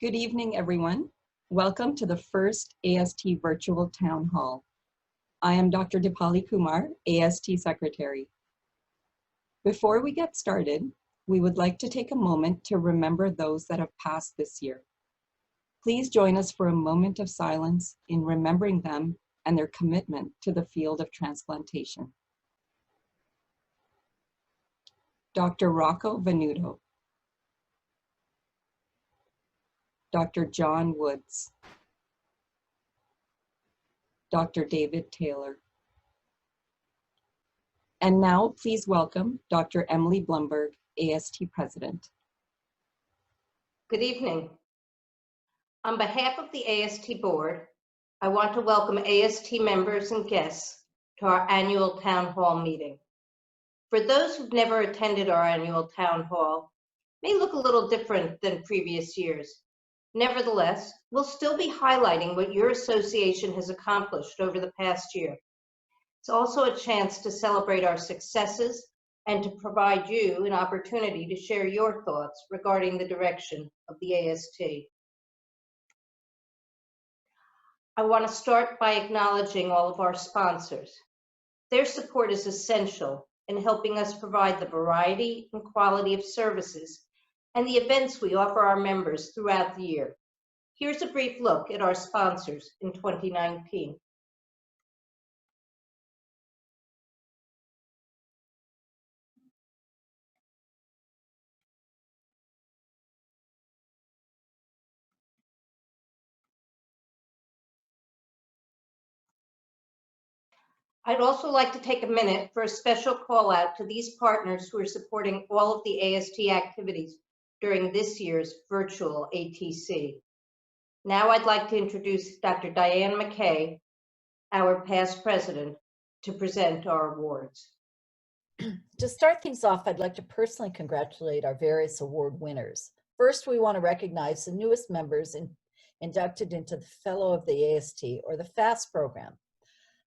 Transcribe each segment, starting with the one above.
Good evening, everyone. Welcome to the first AST Virtual Town Hall. I am Dr. Dipali Kumar, AST Secretary. Before we get started, we would like to take a moment to remember those that have passed this year. Please join us for a moment of silence in remembering them and their commitment to the field of transplantation. Dr. Rocco Venuto, Dr. John Woods, Dr. David Taylor. And now please welcome Dr. Emily Blumberg, AST President. Good evening. On behalf of the AST Board, I want to welcome AST members and guests to our annual Town Hall meeting. For those who've never attended our annual Town Hall, it may look a little different than previous years. Nevertheless, we'll still be highlighting what your association has accomplished over the past year. It's also a chance to celebrate our successes and to provide you an opportunity to share your thoughts regarding the direction of the AST. I want to start by acknowledging all of our sponsors. Their support is essential in helping us provide the variety and quality of services and the events we offer our members throughout the year. Here's a brief look at our sponsors in 2019. I'd also like to take a minute for a special call out to these partners who are supporting all of the AST activities during this year's virtual ATC. Now I'd like to introduce Dr. Diane McKay, our past president, to present our awards. To start things off, I'd like to personally congratulate our various award winners. First, we want to recognize the newest members inducted into the Fellow of the AST, or the FAST program.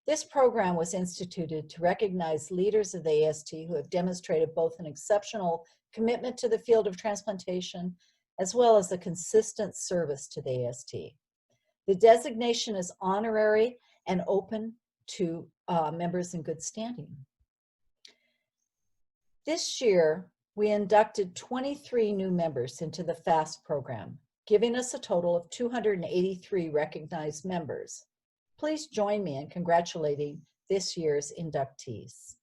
This program was instituted to recognize leaders of the AST who have demonstrated both an exceptional commitment to the field of transplantation as well as a consistent service to the AST. The designation is honorary and open to members in good standing. This year, we inducted 23 new members into the FAST program, giving us a total of 283 recognized members. Please join me in congratulating this year's inductees.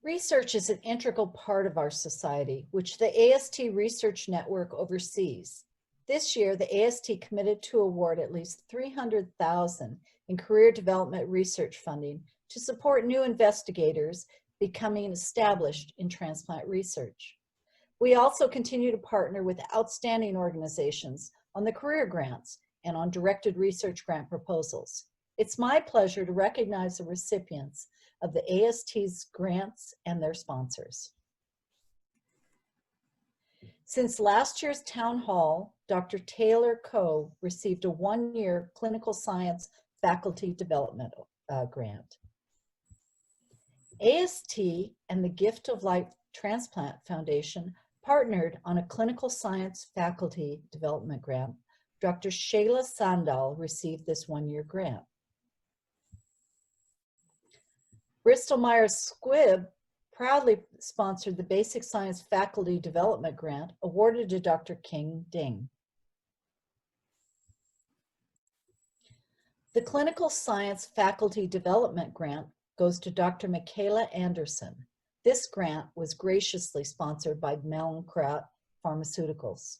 Research is an integral part of our society, which the AST Research Network oversees. This year, the AST committed to award at least $300,000 in career development research funding to support new investigators becoming established in transplant research. We also continue to partner with outstanding organizations on the career grants and on directed research grant proposals. It's my pleasure to recognize the recipients of the AST's grants and their sponsors. Since last year's Town Hall, Dr. Taylor Coe received a one-year clinical science faculty development grant. AST and the Gift of Life Transplant Foundation partnered on a clinical science faculty development grant. Dr. Shayla Sandal received this one-year grant. Bristol Myers Squibb proudly sponsored the Basic Science Faculty Development Grant awarded to Dr. King Ding. The Clinical Science Faculty Development Grant goes to Dr. Michaela Anderson. This grant was graciously sponsored by Mallinckrodt Pharmaceuticals.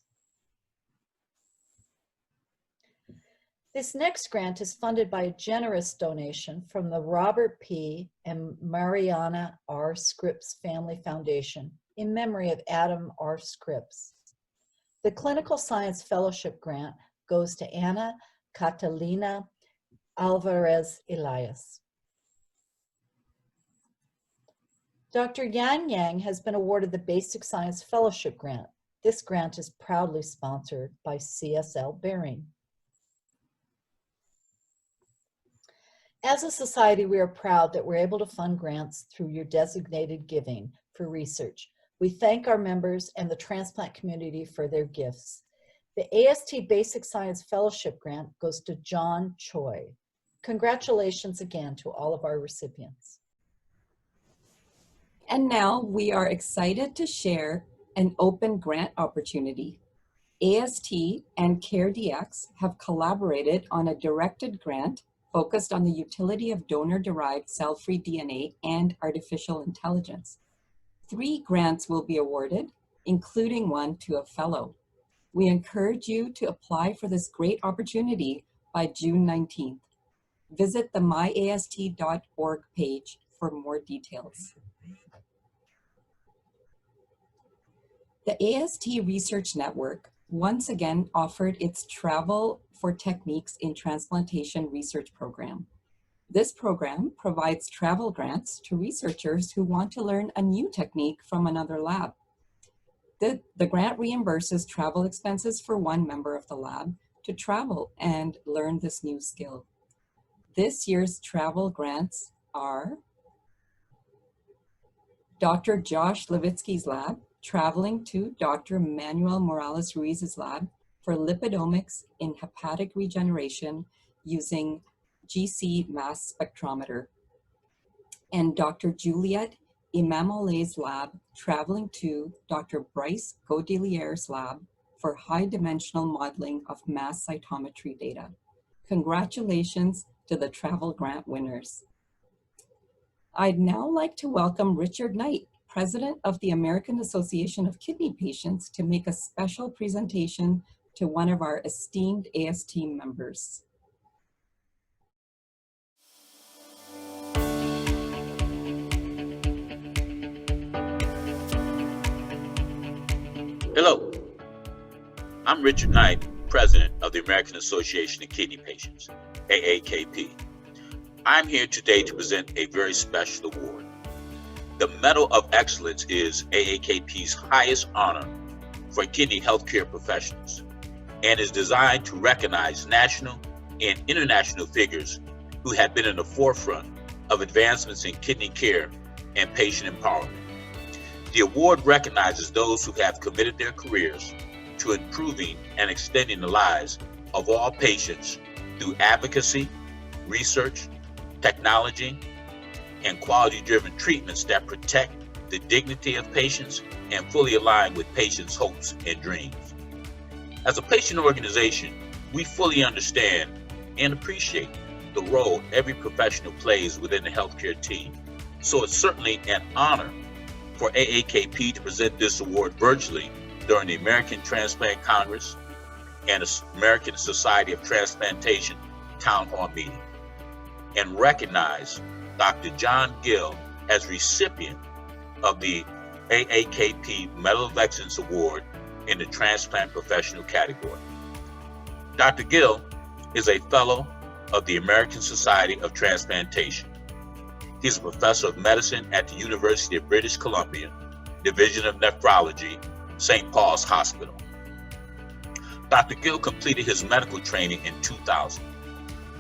This next grant is funded by a generous donation from the Robert P. and Mariana R. Scripps Family Foundation in memory of Adam R. Scripps. The Clinical Science Fellowship Grant goes to Anna Catalina Alvarez Elias. Dr. Yang Yang has been awarded the Basic Science Fellowship Grant. This grant is proudly sponsored by CSL Behring. As a society, we are proud that we're able to fund grants through your designated giving for research. We thank our members and the transplant community for their gifts. The AST Basic Science Fellowship Grant goes to John Choi. Congratulations again to all of our recipients. And now we are excited to share an open grant opportunity. AST and CareDx have collaborated on a directed grant focused on the utility of donor-derived cell-free DNA and artificial intelligence. 3 grants will be awarded, including one to a fellow. We encourage you to apply for this great opportunity by June 19th. Visit the myast.org page for more details. The AST Research Network once again offered its Travel for Techniques in Transplantation research program. This program provides travel grants to researchers who want to learn a new technique from another lab. The grant reimburses travel expenses for one member of the lab to travel and learn this new skill. This year's travel grants are Dr. Josh Levitsky's lab, traveling to Dr. Manuel Morales Ruiz's lab for lipidomics in hepatic regeneration using GC mass spectrometer. And Dr. Juliette Imamole's lab, traveling to Dr. Bryce Godilier's lab for high-dimensional modeling of mass cytometry data. Congratulations to the travel grant winners. I'd now like to welcome Richard Knight, President of the American Association of Kidney Patients, to make a special presentation to one of our esteemed AST members. Hello, I'm Richard Knight, President of the American Association of Kidney Patients, AAKP. I'm here today to present a very special award. The Medal of Excellence is AAKP's highest honor for kidney healthcare professionals and is designed to recognize national and international figures who have been in the forefront of advancements in kidney care and patient empowerment. The award recognizes those who have committed their careers to improving and extending the lives of all patients through advocacy, research, technology, and quality-driven treatments that protect the dignity of patients and fully align with patients' hopes and dreams. As a patient organization, we fully understand and appreciate the role every professional plays within the healthcare team. So it's certainly an honor for AAKP to present this award virtually during the American Transplant Congress and the American Society of Transplantation Town Hall meeting, and recognize Dr. John Gill as recipient of the AAKP Medal of Excellence Award in the Transplant Professional category. Dr. Gill is a fellow of the American Society of Transplantation. He's a professor of medicine at the University of British Columbia, Division of Nephrology, St. Paul's Hospital. Dr. Gill completed his medical training in 2000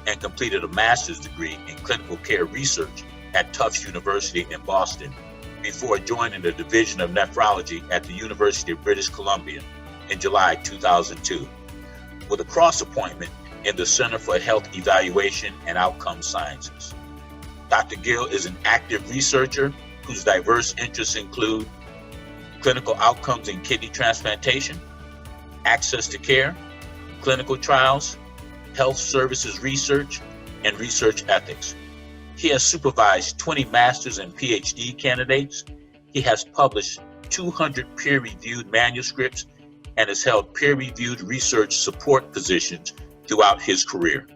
and completed a master's degree in clinical care research at Tufts University in Boston before joining the Division of Nephrology at the University of British Columbia in July 2002, with a cross appointment in the Center for Health Evaluation and Outcome Sciences. Dr. Gill is an active researcher whose diverse interests include clinical outcomes in kidney transplantation, access to care, clinical trials, health services research, and research ethics. He has supervised 20 master's and PhD candidates. He has published 200 peer-reviewed manuscripts and has held peer-reviewed research support positions throughout his career.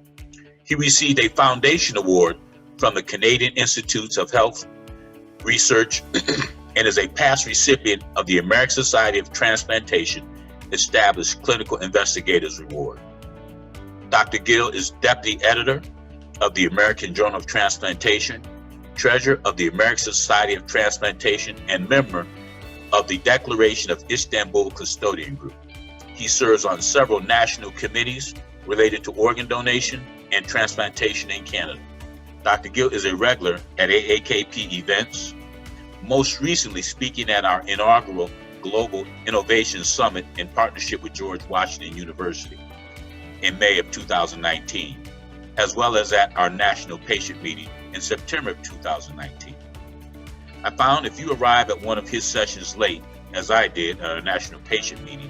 He received a Foundation Award from the Canadian Institutes of Health Research and is a past recipient of the American Society of Transplantation Established Clinical Investigators Award. Dr. Gill is Deputy Editor of the American Journal of Transplantation, Treasurer of the American Society of Transplantation, and member of the Declaration of Istanbul Custodian Group. He serves on several national committees related to organ donation and transplantation in Canada. Dr. Gill is a regular at AAKP events, most recently speaking at our inaugural Global Innovation Summit in partnership with George Washington University in May of 2019, as well as at our National Patient Meeting in September of 2019. I found if you arrive at one of his sessions late, as I did at our National Patient Meeting,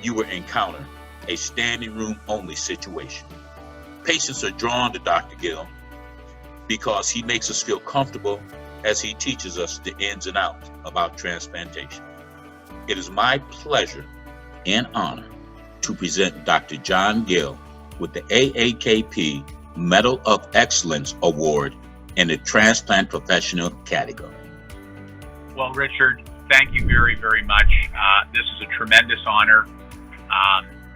you will encounter a standing room only situation. Patients are drawn to Dr. Gill because he makes us feel comfortable as he teaches us the ins and outs about transplantation. It is my pleasure and honor to present Dr. John Gill with the AAKP Medal of Excellence Award in the Transplant Professional category. Well, Richard, thank you very, very much. This is a tremendous honor.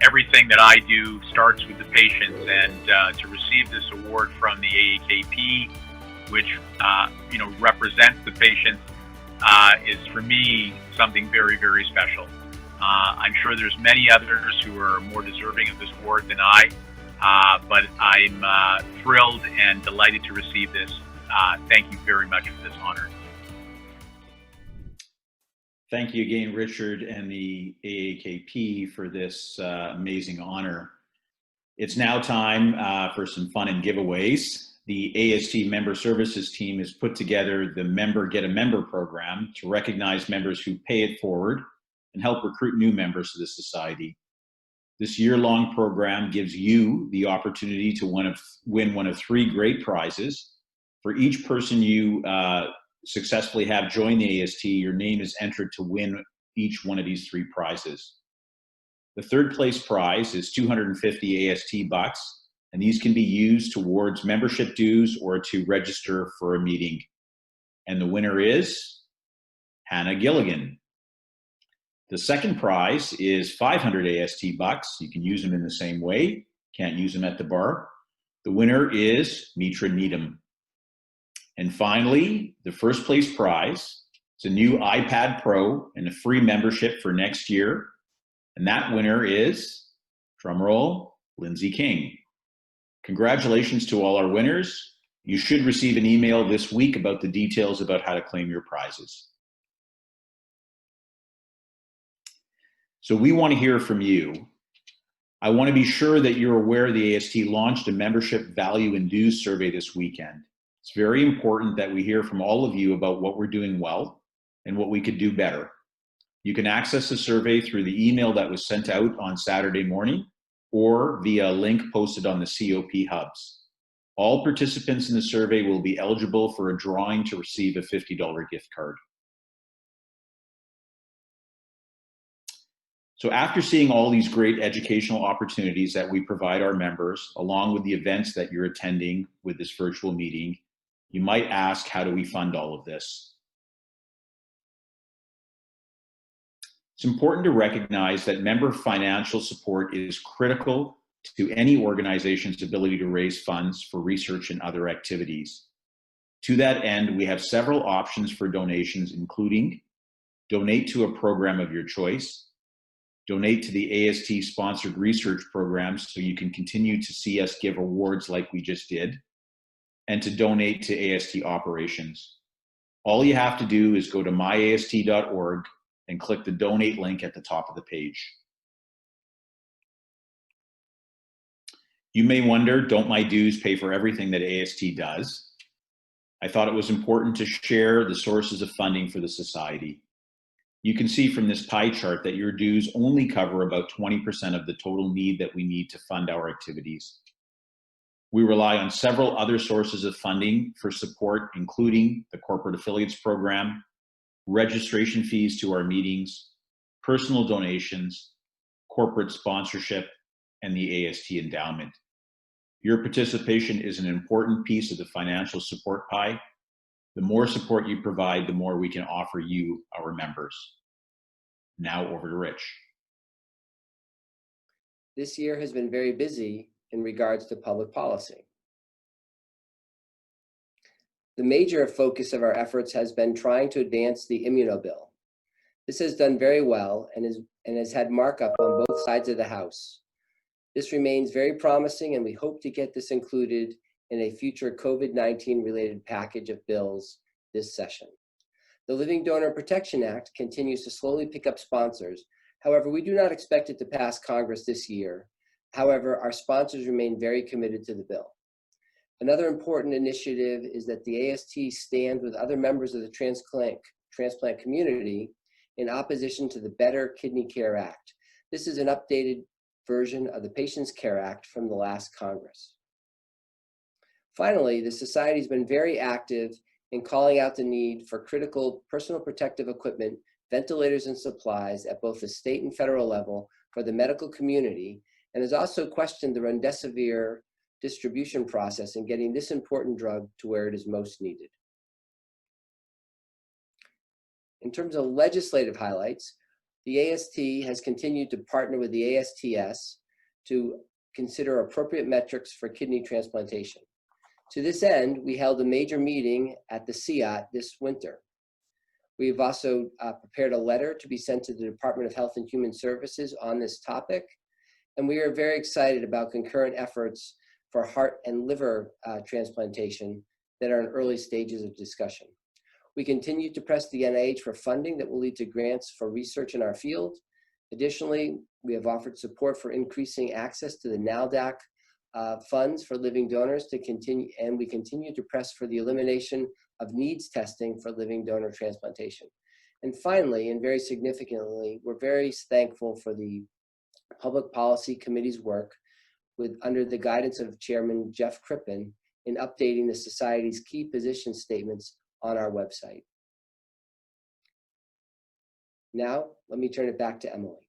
Everything that I do starts with the patients, and to receive this award from the AAKP, which represents the patients, is for me something very, very special. I'm sure there's many others who are more deserving of this award than I, but I'm thrilled and delighted to receive this. Thank you very much for this honor. Thank you again, Richard and the AAKP for this amazing honor. It's now time for some fun and giveaways. The AST Member Services team has put together the Member Get a Member program to recognize members who pay it forward and help recruit new members to the society. This year-long program gives you the opportunity to win one of 3 great prizes. For each person you successfully have joined the AST, your name is entered to win each one of these 3 prizes. The third place prize is 250 AST bucks, and these can be used towards membership dues or to register for a meeting. And the winner is Hannah Gilligan. The second prize is 500 AST bucks. You can use them in the same way. Can't use them at the bar. The winner is Mitra Needham. And finally, the first place prize, it's a new iPad Pro and a free membership for next year. And that winner is, drumroll, Lindsay King. Congratulations to all our winners. You should receive an email this week about the details about how to claim your prizes. So we want to hear from you. I want to be sure that you're aware the AST launched a membership value and dues survey this weekend. It's very important that we hear from all of you about what we're doing well and what we could do better. You can access the survey through the email that was sent out on Saturday morning or via a link posted on the COP hubs. All participants in the survey will be eligible for a drawing to receive a $50 gift card. So after seeing all these great educational opportunities that we provide our members, along with the events that you're attending with this virtual meeting, you might ask, how do we fund all of this? It's important to recognize that member financial support is critical to any organization's ability to raise funds for research and other activities. To that end, we have several options for donations, including donate to a program of your choice, donate to the AST-sponsored research programs so you can continue to see us give awards like we just did, and to donate to AST operations. All you have to do is go to myast.org and click the donate link at the top of the page. You may wonder, don't my dues pay for everything that AST does? I thought it was important to share the sources of funding for the society. You can see from this pie chart that your dues only cover about 20% of the total need that we need to fund our activities. We rely on several other sources of funding for support, including the Corporate Affiliates Program, registration fees to our meetings, personal donations, corporate sponsorship, and the AST endowment. Your participation is an important piece of the financial support pie. The more support you provide, the more we can offer you, our members. Now over to Rich. This year has been very busy in regards to public policy. The major focus of our efforts has been trying to advance the immunobill. This has done very well and has had markup on both sides of the House. This remains very promising, and we hope to get this included in a future COVID-19 related package of bills this session. The Living Donor Protection Act continues to slowly pick up sponsors. However, we do not expect it to pass Congress this year. However, our sponsors remain very committed to the bill. Another important initiative is that the AST stands with other members of the transplant community in opposition to the Better Kidney Care Act. This is an updated version of the Patients Care Act from the last Congress. Finally, the Society has been very active in calling out the need for critical personal protective equipment, ventilators, and supplies at both the state and federal level for the medical community, and has also questioned the remdesivir distribution process in getting this important drug to where it is most needed. In terms of legislative highlights, the AST has continued to partner with the ASTS to consider appropriate metrics for kidney transplantation. To this end, we held a major meeting at the CIAT this winter. We have also prepared a letter to be sent to the Department of Health and Human Services on this topic, and we are very excited about concurrent efforts for heart and liver transplantation that are in early stages of discussion. We continue to press the NIH for funding that will lead to grants for research in our field. Additionally, we have offered support for increasing access to the NALDAC funds for living donors to continue, and we continue to press for the elimination of needs testing for living donor transplantation. And finally, and very significantly, we're very thankful for the Public Policy Committee's work under the guidance of Chairman Jeff Crippen in updating the Society's key position statements on our website. Now, let me turn it back to Emily.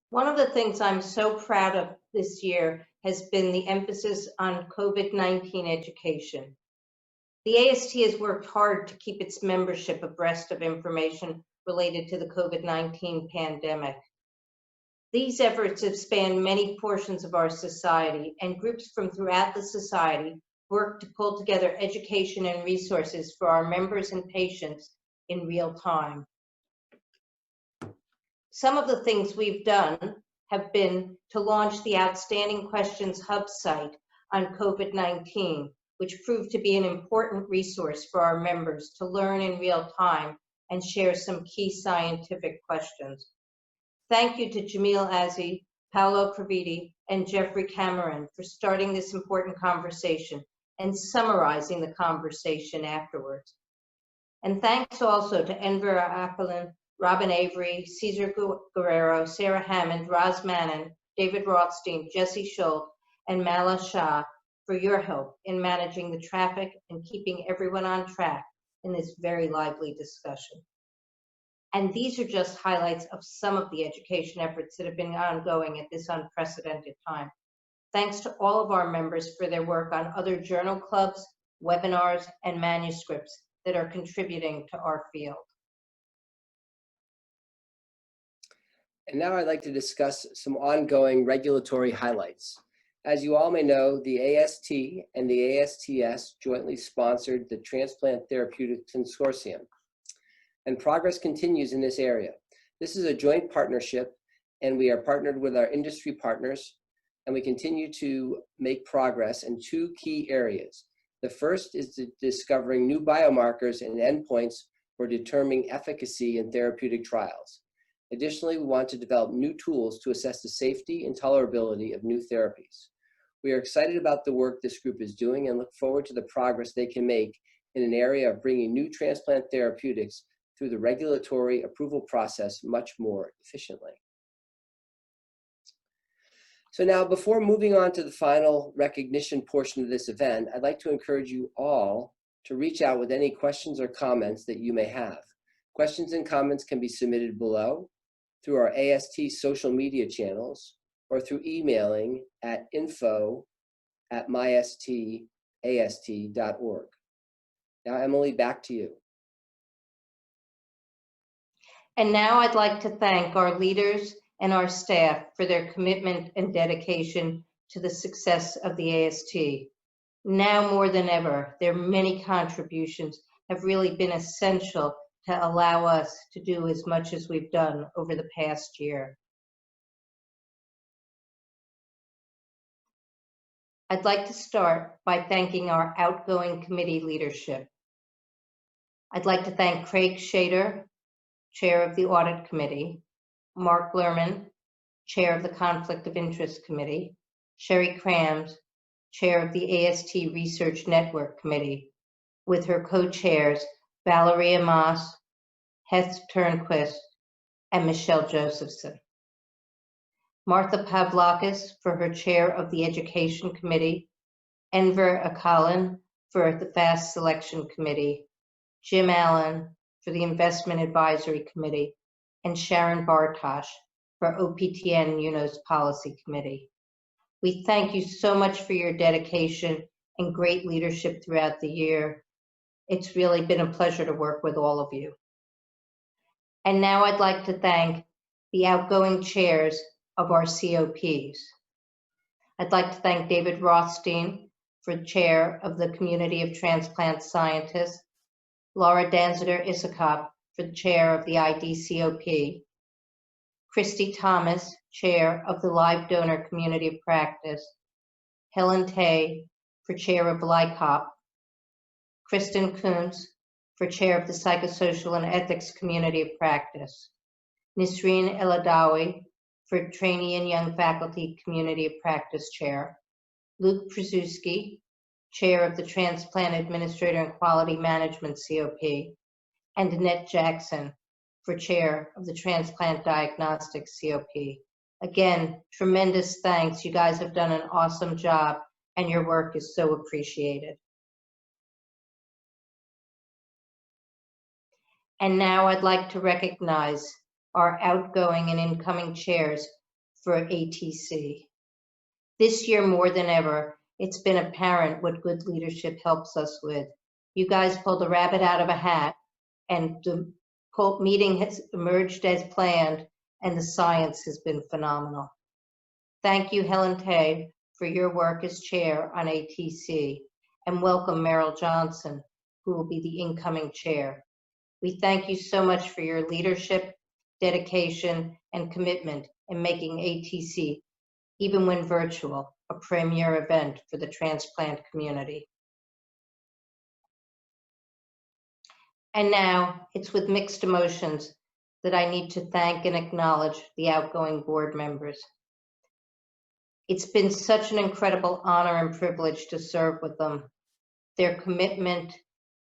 One of the things I'm so proud of this year has been the emphasis on COVID-19 education. The AST has worked hard to keep its membership abreast of information related to the COVID-19 pandemic. These efforts have spanned many portions of our society, and groups from throughout the society work to pull together education and resources for our members and patients in real time. Some of the things we've done have been to launch the Outstanding Questions Hub site on COVID-19, which proved to be an important resource for our members to learn in real time and share some key scientific questions. Thank you to Jamil Azzi, Paolo Craviti, and Jeffrey Cameron for starting this important conversation and summarizing the conversation afterwards. And thanks also to Enver Apollin, Robin Avery, Cesar Guerrero, Sarah Hammond, Roz Mannon, David Rothstein, Jesse Schultz, and Mala Shah for your help in managing the traffic and keeping everyone on track in this very lively discussion. And these are just highlights of some of the education efforts that have been ongoing at this unprecedented time. Thanks to all of our members for their work on other journal clubs, webinars, and manuscripts that are contributing to our field. And now I'd like to discuss some ongoing regulatory highlights. As you all may know, the AST and the ASTS jointly sponsored the Transplant Therapeutics Consortium, and progress continues in this area. This is a joint partnership, and we are partnered with our industry partners, and we continue to make progress in two key areas. The first is discovering new biomarkers and endpoints for determining efficacy in therapeutic trials. Additionally, we want to develop new tools to assess the safety and tolerability of new therapies. We are excited about the work this group is doing and look forward to the progress they can make in an area of bringing new transplant therapeutics through the regulatory approval process much more efficiently. So now, before moving on to the final recognition portion of this event, I'd like to encourage you all to reach out with any questions or comments that you may have. Questions and comments can be submitted below through our AST social media channels or through emailing at info@mystast.org. Now, Emily, back to you. And now I'd like to thank our leaders and our staff for their commitment and dedication to the success of the AST. Now more than ever, their many contributions have really been essential to allow us to do as much as we've done over the past year. I'd like to start by thanking our outgoing committee leadership. I'd like to thank Craig Shader, Chair of the Audit Committee, Mark Lerman, Chair of the Conflict of Interest Committee, Sherry Krams, Chair of the AST Research Network Committee, with her co-chairs Valeria Moss, Heth Turnquist, and Michelle Josephson. Martha Pavlakis for her Chair of the Education Committee, Enver Akalan for the FAST Selection Committee, Jim Allen for the Investment Advisory Committee, and Sharon Bartosh for OPTN UNOS Policy Committee. We thank you so much for your dedication and great leadership throughout the year. It's really been a pleasure to work with all of you. And now I'd like to thank the outgoing chairs of our COPs. I'd like to thank David Rothstein for Chair of the Community of Transplant Scientists, Laura Danziger Isakop for the Chair of the IDCOP, Christy Thomas, Chair of the Live Donor Community of Practice, Helen Tay for Chair of LICOP, Kristen Kuntz for Chair of the Psychosocial and Ethics Community of Practice, Nisreen Eladawi for Trainee and Young Faculty Community of Practice Chair, Luke Przewski, Chair of the Transplant Administrator and Quality Management COP, and Annette Jackson for Chair of the Transplant Diagnostics COP. Again, tremendous thanks. You guys have done an awesome job and your work is so appreciated. And now I'd like to recognize our outgoing and incoming chairs for ATC. This year more than ever, it's been apparent what good leadership helps us with. You guys pulled a rabbit out of a hat and the meeting has emerged as planned and the science has been phenomenal. Thank you, Helen Tay, for your work as chair on ATC, and welcome Meryl Johnson, who will be the incoming chair. We thank you so much for your leadership, dedication, and commitment in making ATC, even when virtual, a premier event for the transplant community. And now, it's with mixed emotions that I need to thank and acknowledge the outgoing board members. It's been such an incredible honor and privilege to serve with them. Their commitment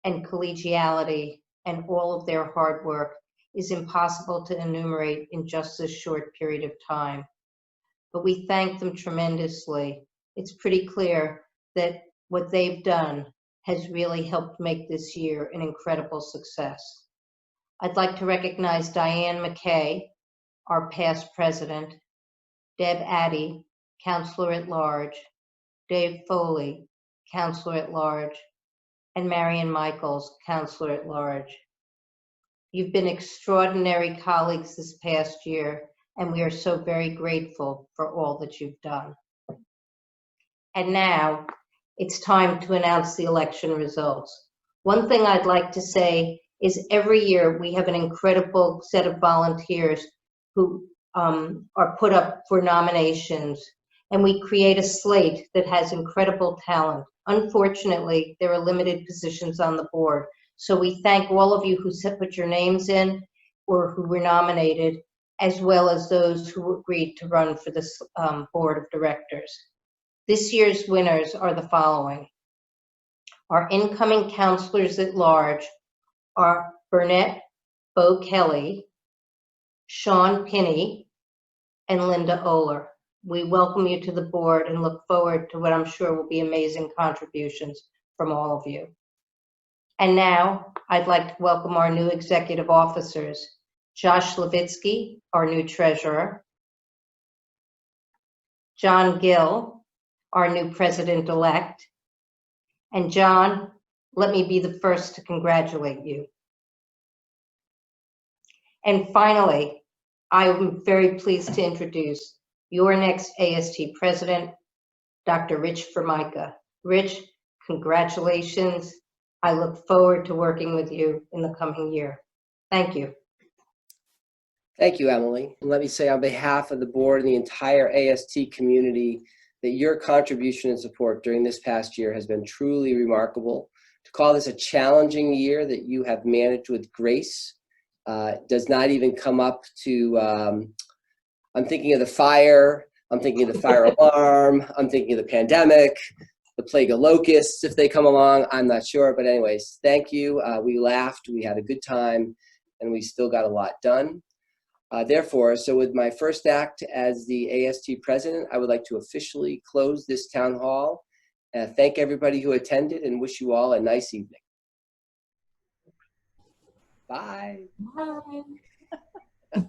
and collegiality and all of their hard work is impossible to enumerate in just this short period of time. But we thank them tremendously. It's pretty clear that what they've done has really helped make this year an incredible success. I'd like to recognize Diane McKay, our past president, Deb Addy, Counselor at Large, Dave Foley, Counselor at Large, and Marion Michaels, Counselor at Large. You've been extraordinary colleagues this past year, and we are so very grateful for all that you've done. And now, it's time to announce the election results. One thing I'd like to say is every year we have an incredible set of volunteers who are put up for nominations, and we create a slate that has incredible talent. Unfortunately, there are limited positions on the board, so we thank all of you who put your names in or who were nominated, as well as those who agreed to run for this board of directors. This year's winners are the following. Our incoming counselors at large are Burnett Bo Kelly, Sean Pinney, and Linda Oler. We welcome you to the board and look forward to what I'm sure will be amazing contributions from all of you. And now I'd like to welcome our new executive officers, Josh Levitsky, our new treasurer, John Gill, our new president-elect, and John, let me be the first to congratulate you. And finally, I am very pleased to introduce your next AST president, Dr. Rich Formica. Rich, Congratulations. I look forward to working with you in the coming year. Thank you. Thank you, Emily. And let me say on behalf of the board and the entire AST community that your contribution and support during this past year has been truly remarkable. To call this a challenging year that you have managed with grace does not even come up to, I'm thinking of the fire, I'm thinking of the fire alarm, I'm thinking of the pandemic, the plague of locusts, if they come along, I'm not sure. But anyways, thank you. We laughed, we had a good time, and we still got a lot done. Therefore, so with my first act as the AST president, I would like to officially close this town hall. Thank everybody who attended and wish you all a nice evening. Bye. Bye.